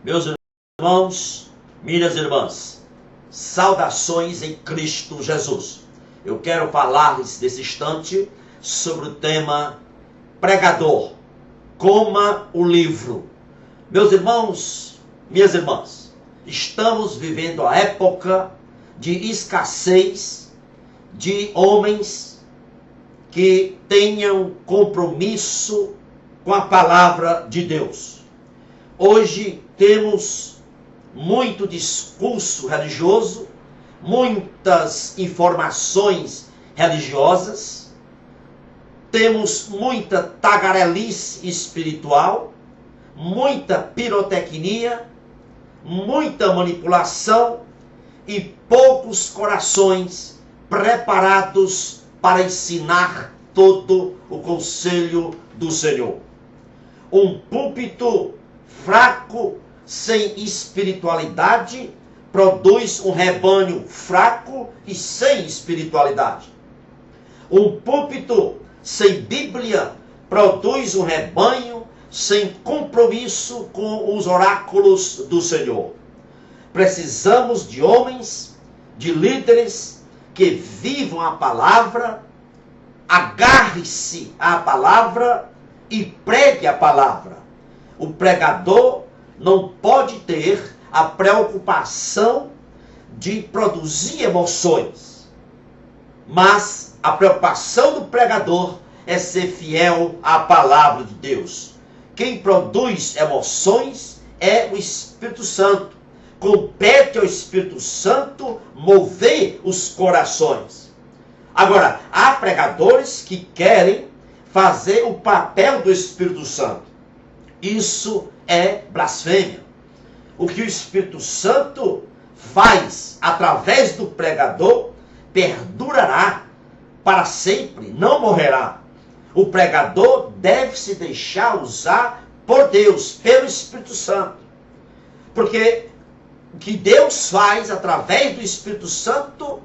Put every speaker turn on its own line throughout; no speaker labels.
Meus irmãos, minhas irmãs, saudações em Cristo Jesus. Eu quero falar-lhes nesse instante sobre o tema pregador. Coma o livro. Meus irmãos, minhas irmãs, estamos vivendo a época de escassez de homens que tenham compromisso com a palavra de Deus. Hoje temos muito discurso religioso, muitas informações religiosas, temos muita tagarelice espiritual, muita pirotecnia, muita manipulação e poucos corações preparados para ensinar todo o conselho do Senhor. Um púlpito fraco, sem espiritualidade, produz um rebanho fraco e sem espiritualidade. Um púlpito sem Bíblia produz um rebanho sem compromisso com os oráculos do Senhor. Precisamos de homens, de líderes que vivam a palavra, agarre-se à palavra e pregue a palavra. O pregador não pode ter a preocupação de produzir emoções, mas a preocupação do pregador é ser fiel à palavra de Deus. Quem produz emoções é o Espírito Santo. Compete ao Espírito Santo mover os corações. Agora, há pregadores que querem fazer o papel do Espírito Santo. Isso é blasfêmia. O que o Espírito Santo faz através do pregador perdurará para sempre, não morrerá. O pregador deve se deixar usar por Deus, pelo Espírito Santo. Porque o que Deus faz através do Espírito Santo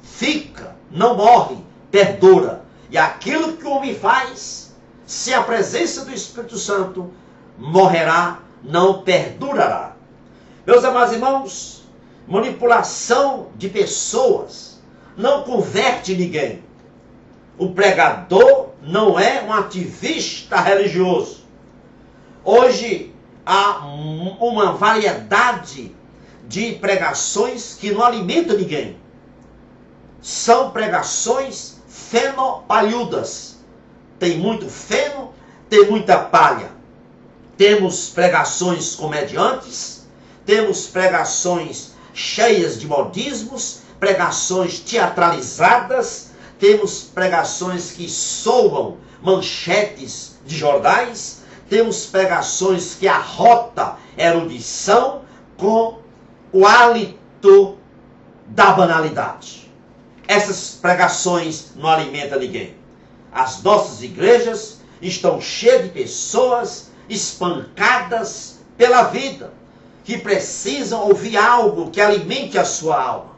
fica, não morre, perdura. E aquilo que o homem faz, se a presença do Espírito Santo morrerá, não perdurará. Meus amados irmãos, manipulação de pessoas não converte ninguém. O pregador não é um ativista religioso. Hoje há uma variedade de pregações que não alimentam ninguém. São pregações fenopalhudas. Tem muito feno, tem muita palha. Temos pregações comediantes, temos pregações cheias de modismos, pregações teatralizadas, temos pregações que soam manchetes de jornais, temos pregações que arrota erudição com o hálito da banalidade. Essas pregações não alimentam ninguém. As nossas igrejas estão cheias de pessoas espancadas pela vida, que precisam ouvir algo que alimente a sua alma.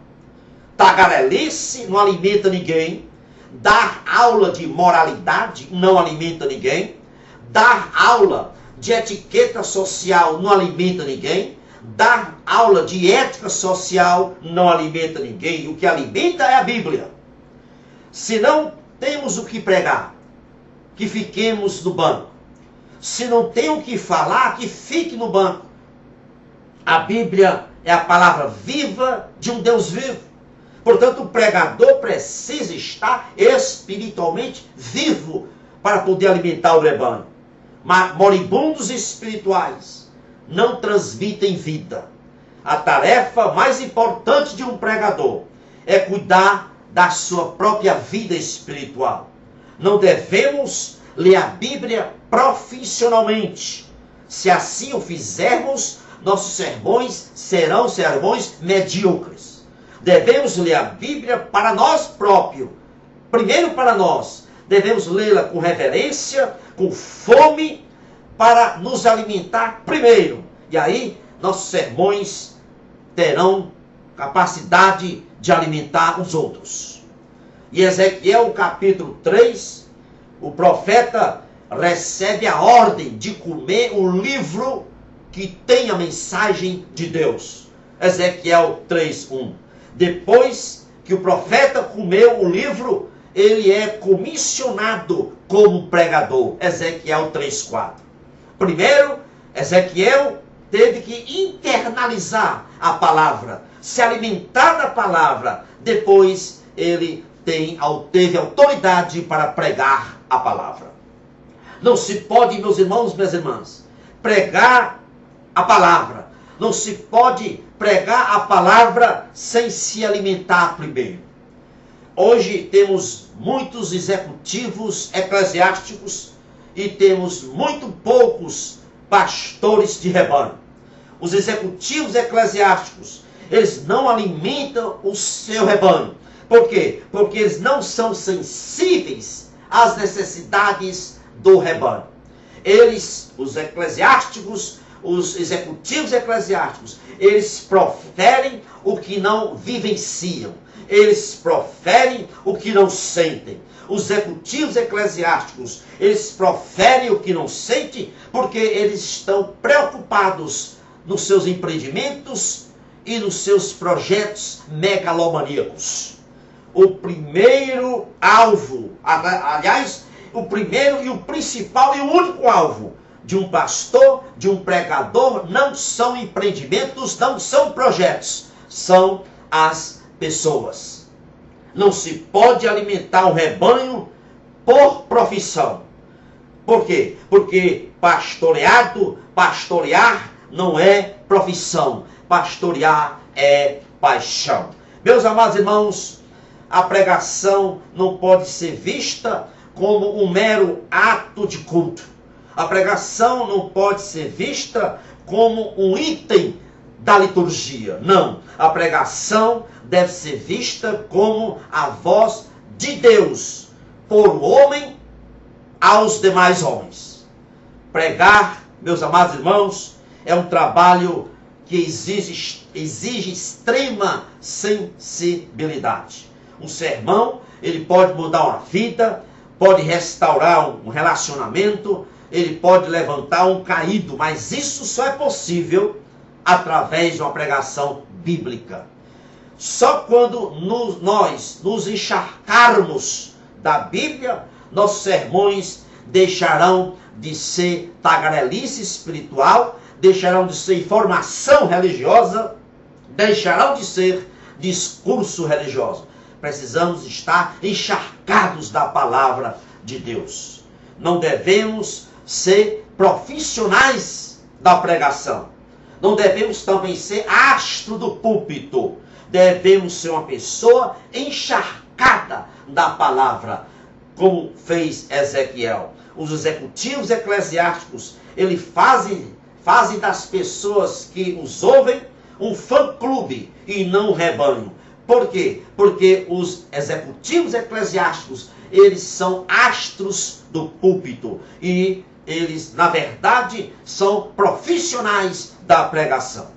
Tagarelice não alimenta ninguém. Dar aula de moralidade não alimenta ninguém. Dar aula de etiqueta social não alimenta ninguém. Dar aula de ética social não alimenta ninguém. O que alimenta é a Bíblia. Se não temos o que pregar, que fiquemos no banco. Se não tem o que falar, que fique no banco. A Bíblia é a palavra viva de um Deus vivo. Portanto, o pregador precisa estar espiritualmente vivo para poder alimentar o rebanho. Mas moribundos espirituais não transmitem vida. A tarefa mais importante de um pregador é cuidar da sua própria vida espiritual. Não devemos ler a Bíblia profissionalmente. Se assim o fizermos, nossos sermões serão sermões medíocres. Devemos ler a Bíblia para nós próprios. Primeiro para nós. Devemos lê-la com reverência, com fome, para nos alimentar primeiro. E aí, nossos sermões terão capacidade de alimentar os outros. Em Ezequiel capítulo 3, o profeta recebe a ordem de comer o livro que tem a mensagem de Deus. Ezequiel 3:1. Depois que o profeta comeu o livro, ele é comissionado como pregador. Ezequiel 3:4. Primeiro, Ezequiel teve que internalizar a palavra, se alimentar da palavra. Depois, ele teve autoridade para pregar a palavra. Não se pode, meus irmãos, minhas irmãs, pregar a palavra. Não se pode pregar a palavra sem se alimentar primeiro. Hoje temos muitos executivos eclesiásticos e temos muito poucos pastores de rebanho. Os executivos eclesiásticos, eles não alimentam o seu rebanho. Por quê? Porque eles não são sensíveis às necessidades do rebanho. Eles, os eclesiásticos, os executivos eclesiásticos, eles proferem o que não vivenciam. Eles proferem o que não sentem. Os executivos eclesiásticos, eles proferem o que não sentem porque eles estão preocupados nos seus empreendimentos e nos seus projetos megalomaníacos. O primeiro alvo, aliás, o primeiro e o principal e o único alvo de um pastor, de um pregador, não são empreendimentos, não são projetos, são as pessoas. Não se pode alimentar um rebanho por profissão. Por quê? Porque pastorear não é profissão. Pastorear é paixão. Meus amados irmãos, a pregação não pode ser vista como um mero ato de culto. A pregação não pode ser vista como um item da liturgia. Não. A pregação deve ser vista como a voz de Deus por o homem aos demais homens. Pregar, meus amados irmãos, é um trabalho que exige extrema sensibilidade. Um sermão, ele pode mudar uma vida, pode restaurar um relacionamento, ele pode levantar um caído, mas isso só é possível através de uma pregação bíblica. Só quando nós nos encharcarmos da Bíblia, nossos sermões deixarão de ser tagarelice espiritual, deixarão de ser informação religiosa, deixarão de ser discurso religioso. Precisamos estar encharcados da palavra de Deus. Não devemos ser profissionais da pregação. Não devemos também ser astro do púlpito. Devemos ser uma pessoa encharcada da palavra, como fez Ezequiel. Os executivos eclesiásticos, eles fazem das pessoas que os ouvem um fã-clube e não um rebanho. Por quê? Porque os executivos eclesiásticos, eles são astros do púlpito e eles, na verdade, são profissionais da pregação.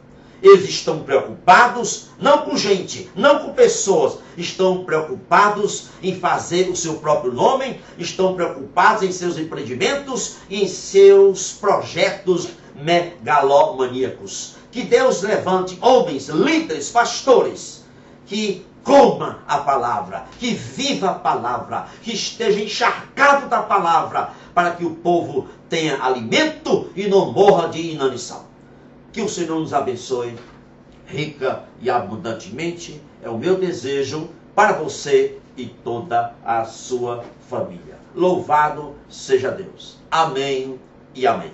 Eles estão preocupados não com gente, não com pessoas, estão preocupados em fazer o seu próprio nome, estão preocupados em seus empreendimentos e em seus projetos megalomaníacos. Que Deus levante homens, líderes, pastores, que coma a palavra, que viva a palavra, que esteja encharcado da palavra, para que o povo tenha alimento e não morra de inanição. Que o Senhor nos abençoe rica e abundantemente, é o meu desejo para você e toda a sua família. Louvado seja Deus. Amém e amém.